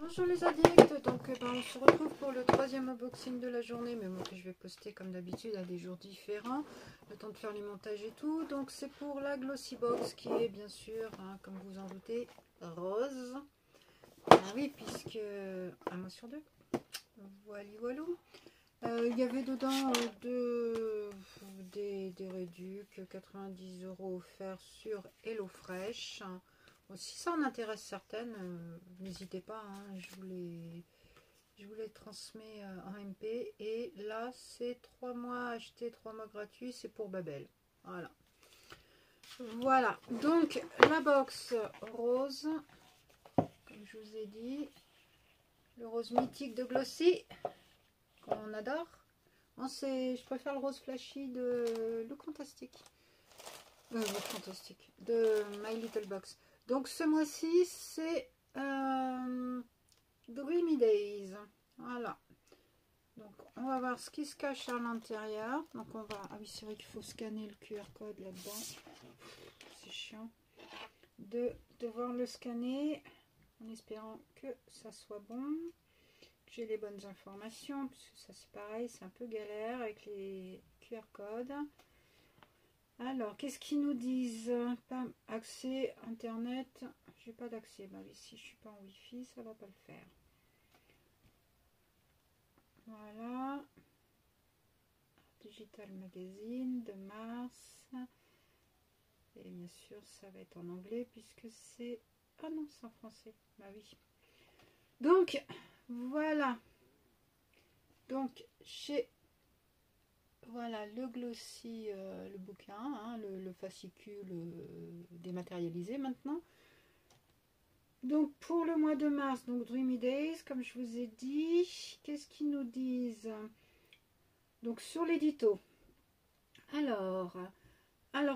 Bonjour les addicts, donc on se retrouve pour le troisième unboxing de la journée, mais moi que je vais poster comme d'habitude à des jours différents, le temps de faire les montages et tout. Donc c'est pour la Glossy Box qui est bien sûr, hein, comme vous en doutez, rose. Ah oui, puisque un mois sur deux, voilà. Il y avait dedans des réducs, 90 € offerts sur HelloFresh. Bon, si ça en intéresse certaines, n'hésitez pas, hein, je vous les transmets en MP. Et là, c'est 3 mois achetés, 3 mois gratuits, c'est pour Babel. Voilà. Voilà, donc la box rose, comme je vous ai dit, le rose mythique de Glossy, qu'on adore. Bon, je préfère le rose flashy de Look Fantastic. Look Fantastic, de My Little Box. Donc ce mois-ci, c'est Dreamy Days. Voilà. Donc on va voir ce qui se cache à l'intérieur. Donc on va... Ah oui, c'est vrai qu'il faut scanner le QR code là-dedans. C'est chiant de devoir le scanner en espérant que ça soit bon. Que j'ai les bonnes informations. Puisque ça c'est pareil, c'est un peu galère avec les QR codes. Alors, qu'est-ce qu'ils nous disent? Pas accès internet. J'ai pas d'accès. Bah oui, si je suis pas en wifi, ça va pas le faire. Voilà. Digital Magazine de mars. Et bien sûr, ça va être en anglais puisque c'est... Ah non, c'est en français. Bah oui. Donc, voilà. Donc, chez... Voilà, le Glossy, le bouquin, hein, le fascicule dématérialisé maintenant. Donc pour le mois de mars, donc Dreamy Days, comme je vous ai dit, qu'est-ce qu'ils nous disent? Donc sur l'édito, alors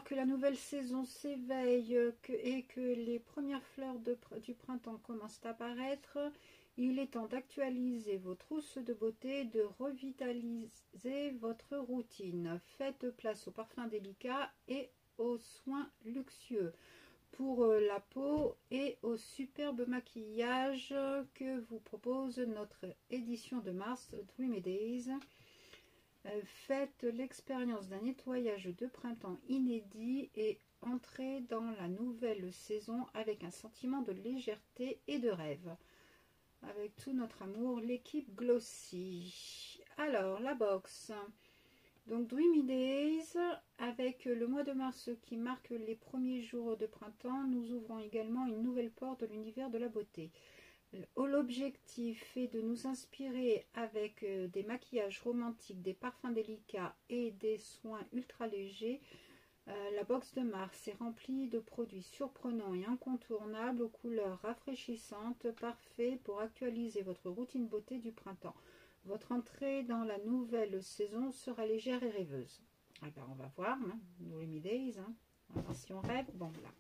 que la nouvelle saison s'éveille et que les premières fleurs du printemps commencent à apparaître, il est temps d'actualiser vos trousses de beauté, de revitaliser votre routine. Faites place aux parfums délicats et aux soins luxueux pour la peau et au superbe maquillage que vous propose notre édition de mars Dreamy Days. Faites l'expérience d'un nettoyage de printemps inédit et entrez dans la nouvelle saison avec un sentiment de légèreté et de rêve. Avec tout notre amour, l'équipe Glossy. Alors, la box. Donc, Dreamy Days, avec le mois de mars qui marque les premiers jours de printemps, nous ouvrons également une nouvelle porte de l'univers de la beauté. L'objectif est de nous inspirer avec des maquillages romantiques, des parfums délicats et des soins ultra légers. La box de mars est remplie de produits surprenants et incontournables aux couleurs rafraîchissantes, parfaits pour actualiser votre routine beauté du printemps. Votre entrée dans la nouvelle saison sera légère et rêveuse. Eh ben, on va voir, hein, Dreamy Days, hein. On va voir si on rêve. Bon, voilà.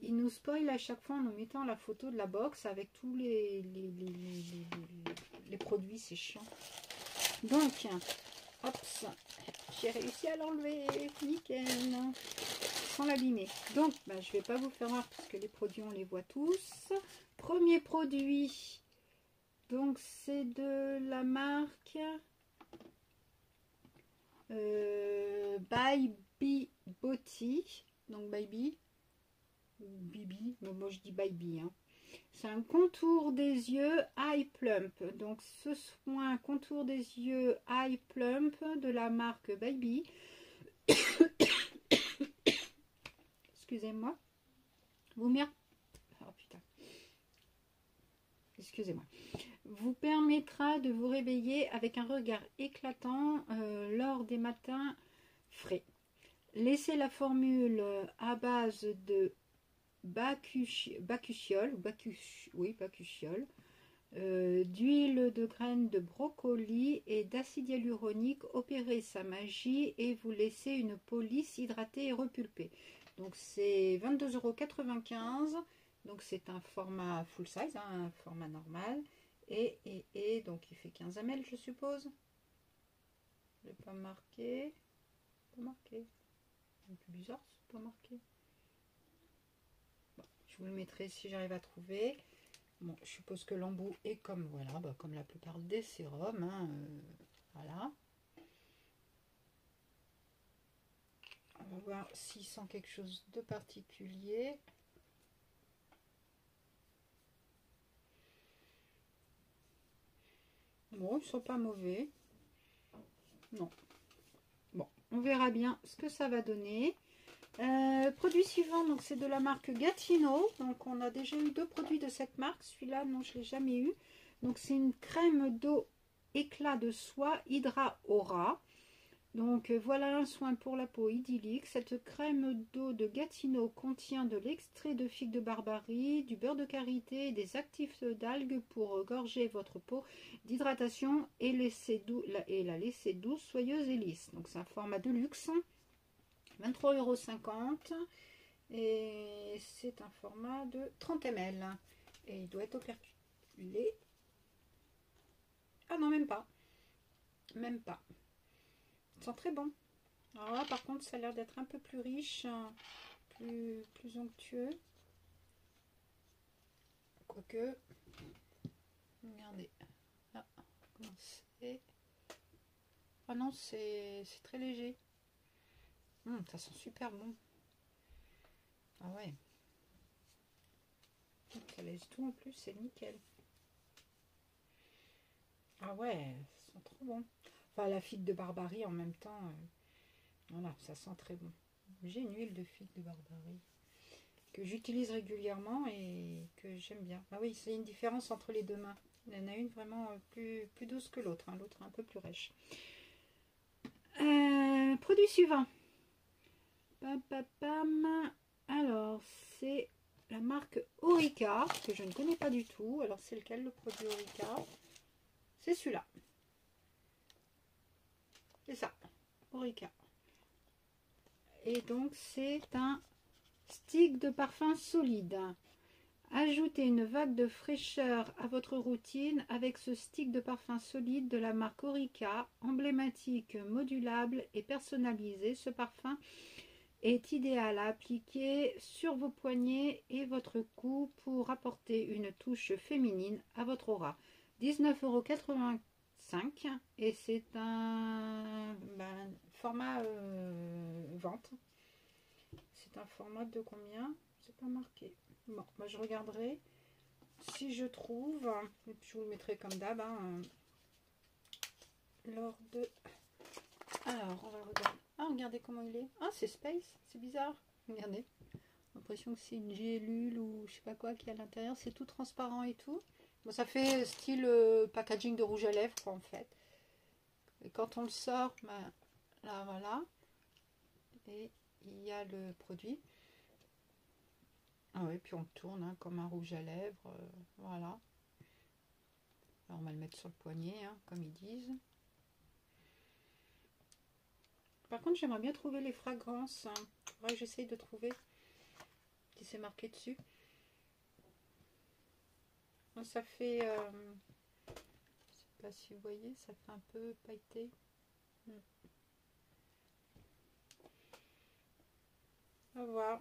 Il nous spoil à chaque fois en nous mettant la photo de la box avec tous les produits, c'est chiant. Donc, hop, j'ai réussi à l'enlever, nickel, sans l'abîmer. Donc, ben, je ne vais pas vous faire voir parce que les produits, on les voit tous. Premier produit, donc c'est de la marque By Bee Beauty, donc Baby, ou Bibi, mais moi je dis Baby, hein. C'est un contour des yeux Eye Plump. Donc ce soin contour des yeux Eye Plump de la marque Baby. Excusez-moi. Oh putain. Excusez-moi. Vous permettra de vous réveiller avec un regard éclatant lors des matins frais. Laissez la formule à base de bakuchiol, d'huile de graines de brocoli et d'acide hyaluronique opérer sa magie et vous laisser une peau lisse, hydratée et repulpée. Donc c'est 22,95 €. Donc c'est un format full size, hein, un format normal. Et donc il fait 15 ml, je suppose. Je n'ai pas marqué. Pas marqué. C'est un peu bizarre, c'est pas marqué. Bon, je vous le mettrai si j'arrive à trouver. Bon, je suppose que l'embout est comme, voilà, bah, comme la plupart des sérums, hein, voilà. On va voir s'il sent quelque chose de particulier. Bon, ils sont pas mauvais. Non. Bon, on verra bien ce que ça va donner. Produit suivant, donc c'est de la marque Gatineau. Donc on a déjà eu 2 produits de cette marque. Celui-là, non, je ne l'ai jamais eu. Donc c'est une crème d'eau éclat de soie Hydra Aura. Donc voilà un soin pour la peau idyllique. Cette crème d'eau de Gatineau contient de l'extrait de figue de barbarie, du beurre de karité et des actifs d'algues pour gorger votre peau d'hydratation et la laisser douce, soyeuse et lisse. Donc c'est un format de luxe, 23,50 € et c'est un format de 30 ml. Et il doit être operculé. Ah non, même pas. Même pas. Ils sont très bons. Alors là, par contre, ça a l'air d'être un peu plus riche, plus onctueux. Quoique, regardez. Là, comment c'est. Ah non, c'est très léger. Ça sent super bon. Ah ouais. Ça laisse tout en plus, c'est nickel. Ah ouais, ça sent trop bon. Enfin, la figue de barbarie en même temps. Voilà, ça sent très bon. J'ai une huile de figue de barbarie que j'utilise régulièrement et que j'aime bien. Ah oui, c'est une différence entre les deux mains. Il y en a une vraiment plus douce que l'autre, hein. L'autre un peu plus rêche. Produit suivant. Pam, pam, pam. Alors, c'est la marque Orica, que je ne connais pas du tout. Alors, c'est lequel le produit Orica? C'est celui-là. C'est ça, Orica. Et donc, c'est un stick de parfum solide. Ajoutez une vague de fraîcheur à votre routine avec ce stick de parfum solide de la marque Orica, emblématique, modulable et personnalisé. Ce parfum est idéal à appliquer sur vos poignets et votre cou pour apporter une touche féminine à votre aura. 19,85 € et c'est un format vente. C'est un format de combien? C'est pas marqué. Bon, moi je regarderai si je trouve, et puis je vous le mettrai comme d'hab, hein, lors de... Alors, on va regarder. Ah, regardez comment il est. Ah, c'est Space, c'est bizarre. Regardez. L'impression que c'est une gélule ou je sais pas quoi qui est à l'intérieur. C'est tout transparent et tout. Bon, ça fait style packaging de rouge à lèvres, quoi, en fait. Et quand on le sort, ben, là, voilà. Et il y a le produit. Ah oui, puis on le tourne hein, comme un rouge à lèvres. Voilà. Alors on va le mettre sur le poignet, hein, comme ils disent. Par contre, j'aimerais bien trouver les fragrances. Il faudrait que j'essaye de trouver si c'est marqué dessus. Ça fait... je sais pas si vous voyez, ça fait un peu pailleté. On va voir.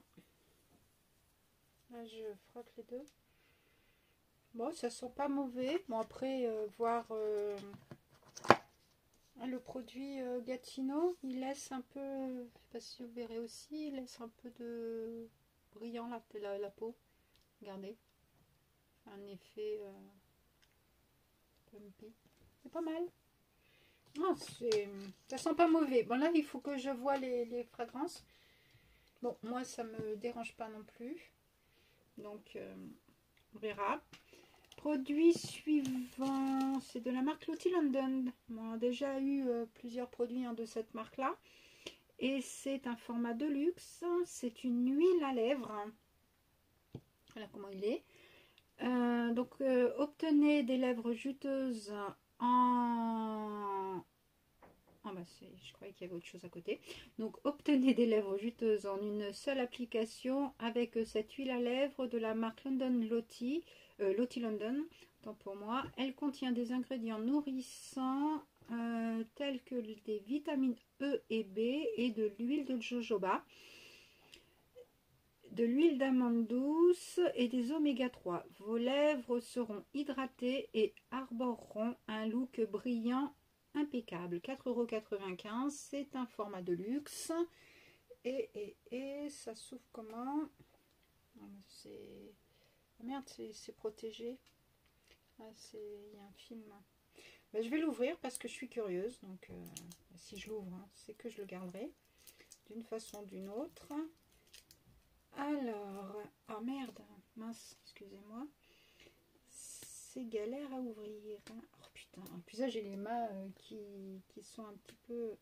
Là, je frotte les deux. Bon, ça sent pas mauvais. Bon, après, voir le produit Gatineau, il laisse un peu, je sais pas si vous verrez aussi, il laisse un peu de brillant la peau. Regardez. Un effet pumpy. C'est pas mal. Ah, ça sent pas mauvais. Bon, là, il faut que je vois les fragrances. Bon, moi, ça me dérange pas non plus. Donc, on verra. Produit suivant, c'est de la marque Lottie London. On a déjà eu plusieurs produits de cette marque-là. Et c'est un format de luxe. C'est une huile à lèvres. Voilà comment il est. Donc, obtenez des lèvres juteuses en... Ah bah je croyais qu'il y avait autre chose à côté. Donc, obtenez des lèvres juteuses en une seule application avec cette huile à lèvres de la marque Lottie London. Tant pour moi, elle contient des ingrédients nourrissants tels que des vitamines E et B et de l'huile de jojoba. de l'huile d'amande douce et des oméga 3. Vos lèvres seront hydratées et arboreront un look brillant impeccable. 4,95 €, c'est un format de luxe. Et ça s'ouvre comment? C'est... Oh merde, c'est protégé. Ah, il y a un film. Ben, je vais l'ouvrir parce que je suis curieuse. Donc, si je l'ouvre, hein, c'est que je le garderai d'une façon ou d'une autre. Alors, oh merde, mince, excusez-moi. C'est galère à ouvrir. Oh putain, en plus là j'ai les mains qui sont un petit peu...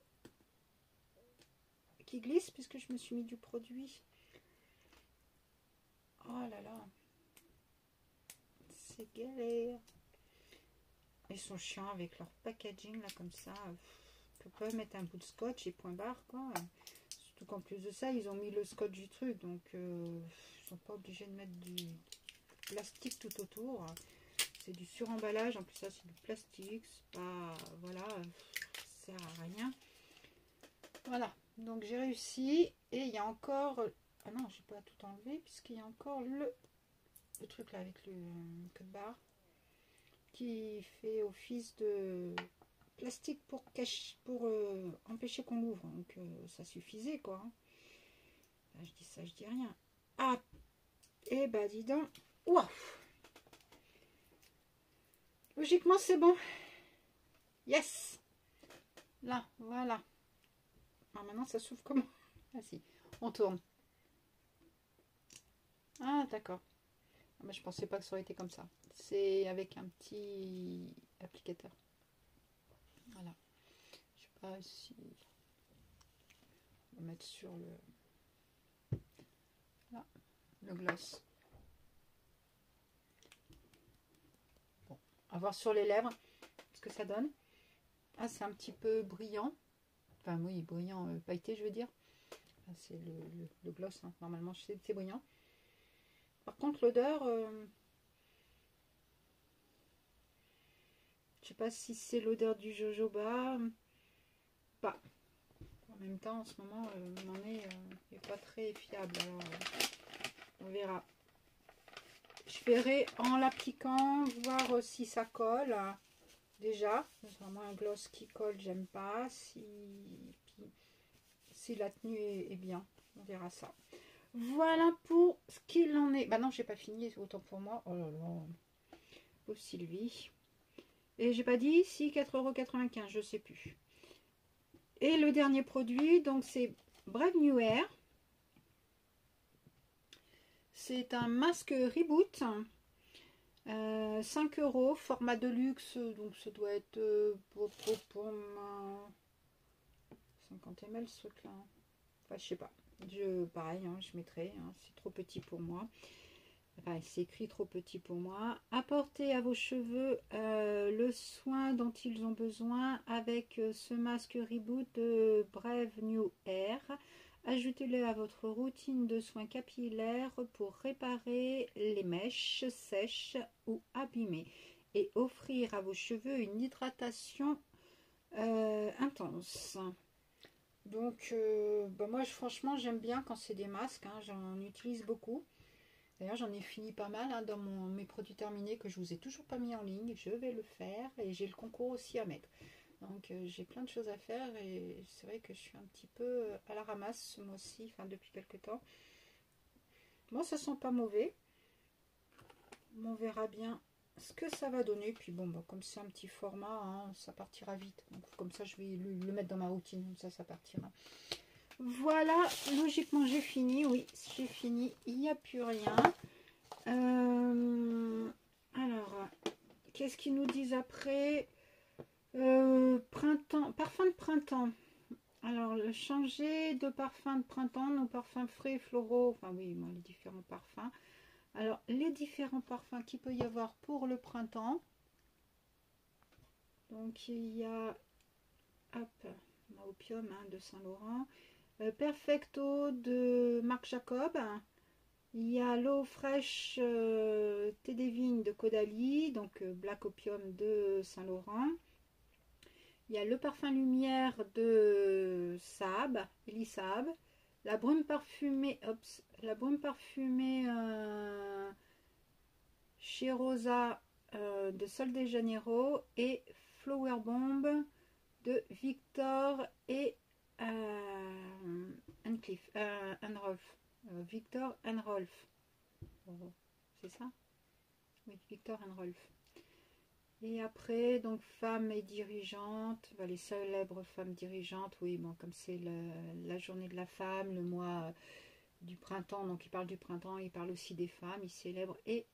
qui glissent puisque je me suis mis du produit. Oh là là. C'est galère. Ils sont chiants avec leur packaging là comme ça. On peut pas mettre un bout de scotch et point barre quoi. Surtout qu'en plus de ça, ils ont mis le scotch du truc. Donc ils sont pas obligés de mettre du plastique tout autour. C'est du suremballage. En plus ça c'est du plastique. C'est pas... Voilà. Ça sert à rien. Voilà. Donc j'ai réussi. Et il y a encore... Ah non, j'ai pas tout enlevé puisqu'il y a encore le truc là avec le code barre qui fait office de plastique pour empêcher qu'on l'ouvre. Donc ça suffisait quoi. Là, je dis ça, je dis rien. Ah, et bah dis donc. Ouah. Logiquement c'est bon. Yes. Là, voilà. Alors maintenant ça s'ouvre comment? Ah si, on tourne. Ah d'accord. Ah, bah, je pensais pas que ça aurait été comme ça. C'est avec un petit applicateur. Voilà. Je sais pas si on va mettre sur le là, le gloss. Bon, à voir sur les lèvres ce que ça donne. Ah, c'est un petit peu brillant. Enfin oui, brillant, pailleté je veux dire. Ah, c'est le gloss, hein. Normalement c'est brillant. Par contre l'odeur, je sais pas si c'est l'odeur du jojoba. Pas. En même temps, en ce moment, mon nez n'est pas très fiable. Alors, on verra. Je verrai en l'appliquant, voir si ça colle. Déjà, c'est vraiment un gloss qui colle, j'aime pas. Si la tenue est bien, on verra ça. Voilà pour ce qu'il en est. Bah non, j'ai pas fini, autant pour moi. Oh là là. Oh Sylvie. Et j'ai pas dit si 4,95 €, je sais plus. Et le dernier produit, donc c'est Brave New Air. C'est un masque Reboot. 5 €, format de luxe. Donc ça doit être pour 50 ml ce truc là. Enfin, je sais pas. Pareil, hein, je mettrai. Hein, c'est trop petit pour moi. Enfin, c'est écrit trop petit pour moi. Apportez à vos cheveux le soin dont ils ont besoin avec ce masque Reboot de Brave New Air. Ajoutez-le à votre routine de soins capillaires pour réparer les mèches sèches ou abîmées et offrir à vos cheveux une hydratation intense. Donc, bah moi, franchement, j'aime bien quand c'est des masques. Hein, j'en utilise beaucoup. D'ailleurs, j'en ai fini pas mal hein, dans mes produits terminés que je vous ai toujours pas mis en ligne. Je vais le faire et j'ai le concours aussi à mettre. Donc, j'ai plein de choses à faire et c'est vrai que je suis un petit peu à la ramasse ce mois-ci, enfin depuis quelques temps. Moi, ça sent pas mauvais. On verra bien ce que ça va donner. Puis bon, bah, comme c'est un petit format, hein, ça partira vite. Donc, comme ça, je vais le mettre dans ma routine. Comme ça partira. Voilà, logiquement j'ai fini, oui, j'ai fini, il n'y a plus rien. Alors, qu'est-ce qu'ils nous disent après? Printemps, parfum de printemps. Alors, changer de parfum de printemps, nos parfums frais, floraux, enfin oui, bon, les différents parfums. Alors, les différents parfums qu'il peut y avoir pour le printemps. Donc, il y a, hop, Opium hein, de Saint-Laurent. Perfecto de Marc Jacob. Il y a l'eau fraîche thé des vignes de Caudalie, donc Black Opium de Saint-Laurent. Il y a le parfum lumière de Sab, Elisab. La brume parfumée, la brume parfumée chez Rosa de Sol de Janeiro et Flower Bomb de Victor et Cliff, Rolf. Victor and Rolf. C'est ça? Oui, Victor and Rolf. Et après, donc, femmes et dirigeantes, les célèbres femmes dirigeantes, oui, bon, comme c'est la journée de la femme, le mois du printemps, donc il parle du printemps, il parle aussi des femmes, il célèbre. Et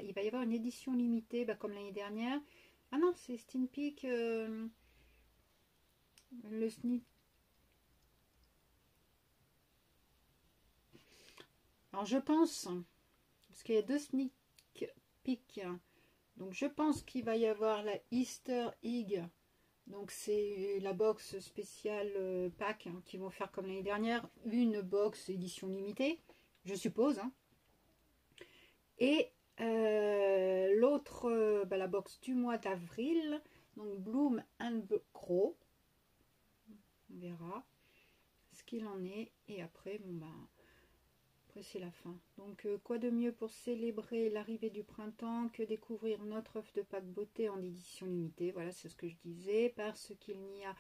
il va y avoir une édition limitée, comme l'année dernière. Ah non, c'est Sneak Peek, le sneak. Alors je pense, parce qu'il y a 2 sneak peek, donc je pense qu'il va y avoir la Easter Egg, donc c'est la box spéciale pack qui vont faire comme l'année dernière, une box édition limitée, je suppose. Et l'autre, la box du mois d'avril, donc Bloom and Grow, on verra ce qu'il en est. Et après, après c'est la fin. Donc quoi de mieux pour célébrer l'arrivée du printemps que découvrir notre œuf de Pâques beauté en édition limitée. Voilà, c'est ce que je disais, parce qu'il n'y a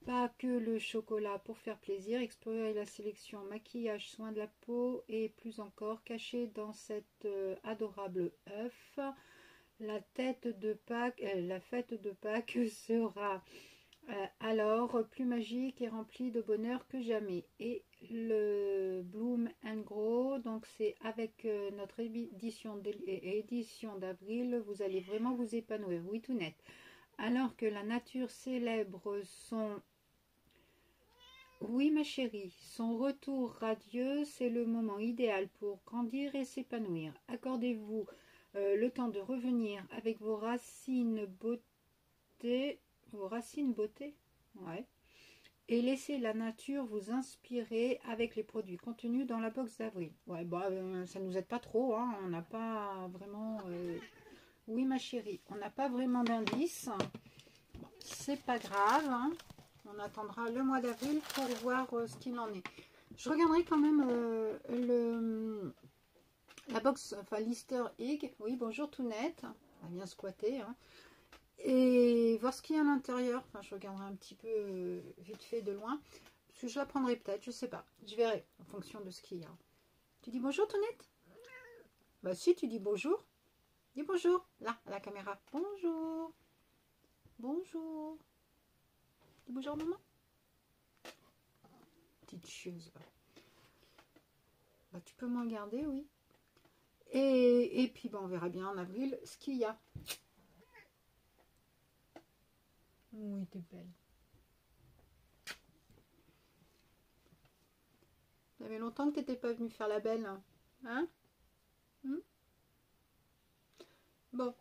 pas que le chocolat pour faire plaisir. Explorer la sélection maquillage, soins de la peau et plus encore caché dans cet adorable œuf. La fête de Pâques sera alors plus magique et remplie de bonheur que jamais. Et le Bloom and Grow, donc c'est avec notre édition d'avril, vous allez vraiment vous épanouir, oui tout net. Alors que la nature célèbre son... Oui ma chérie, son retour radieux, c'est le moment idéal pour grandir et s'épanouir. Accordez-vous le temps de revenir avec vos racines beauté, ouais, et laissez la nature vous inspirer avec les produits contenus dans la box d'avril. Ouais, ça nous aide pas trop, hein, on n'a pas vraiment... Oui ma chérie, on n'a pas vraiment d'indice. Bon, c'est pas grave, hein. On attendra le mois d'avril pour voir ce qu'il en est. Je regarderai quand même la box, enfin l'Easter Egg. Oui, bonjour tout net. On va bien squatter, hein. Et voir ce qu'il y a à l'intérieur. Enfin, je regarderai un petit peu vite fait de loin. Parce que je la prendrai peut-être, je sais pas. Je verrai en fonction de ce qu'il y a. Tu dis bonjour tout net? Bah si, tu dis bonjour. Dis bonjour, là, à la caméra. Bonjour. Bonjour. Dis bonjour maman. Petite chieuse. Tu peux m'en garder, oui. Et puis on verra bien en avril ce qu'il y a. Oui, t'es belle. Ça fait longtemps que t'étais pas venue faire la belle. Hein? Bon.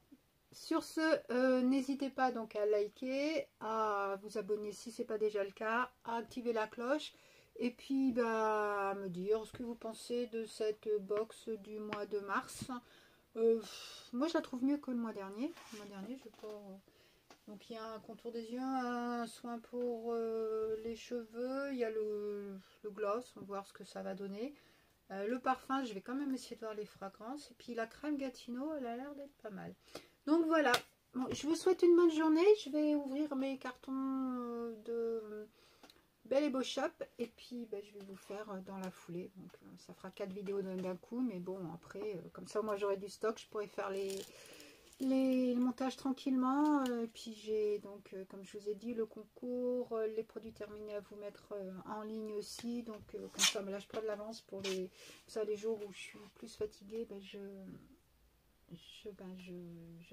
Sur ce, n'hésitez pas donc à liker, à vous abonner si ce n'est pas déjà le cas, à activer la cloche et puis à me dire ce que vous pensez de cette box du mois de mars. Moi je la trouve mieux que le mois dernier. Le mois dernier, je pas... Donc il y a un contour des yeux, un soin pour les cheveux, il y a le gloss, on va voir ce que ça va donner. Le parfum, je vais quand même essayer de voir les fragrances. Et puis la crème Gatineau, elle a l'air d'être pas mal. Donc voilà, bon, je vous souhaite une bonne journée. Je vais ouvrir mes cartons de Belle et Beau Shop. Et puis je vais vous faire dans la foulée. Donc ça fera 4 vidéos d'un coup. Mais bon, après, comme ça, moi j'aurai du stock. Je pourrai faire les montages tranquillement. Et puis j'ai donc, comme je vous ai dit, le concours, les produits terminés à vous mettre en ligne aussi. Donc comme ça, là je prends de l'avance pour les jours où je suis plus fatiguée. Je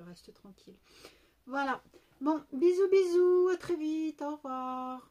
reste tranquille. Voilà. Bon, bisous, bisous. À très vite. Au revoir.